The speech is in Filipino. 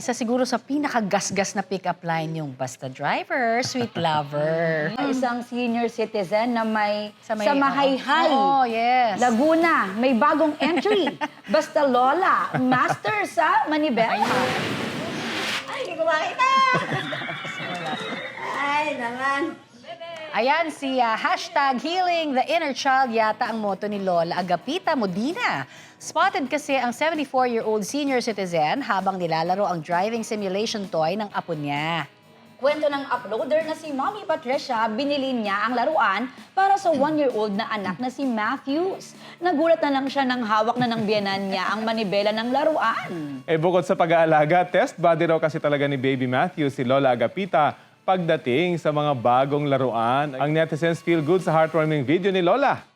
Isa siguro sa pinakagasgas na pick-up line yung basta driver, sweet lover. Isang senior citizen na may Sa may- sa Mahayhay, Oo, yes. Laguna, may bagong entry. Basta Lola, master sa Manibela. Ay, hindi ko makita! Ay, naman. Ayan si hashtag Healing the Inner Child yata ang motto ni Lola Agapita Modina. Spotted kasi ang 74-year-old senior citizen habang nilalaro ang driving simulation toy ng apo niya. Kwento ng uploader na si Mommy Patricia, binili niya ang laruan para sa 1-year-old na anak na si Matthews. Nagulat na lang siya nang hawak na ng biyenan niya ang manibela ng laruan. Bukod sa pag-aalaga, test body raw kasi talaga ni Baby Matthew si Lola Agapita pagdating sa mga bagong laruan. Ang netizens feel good sa heartwarming video ni Lola.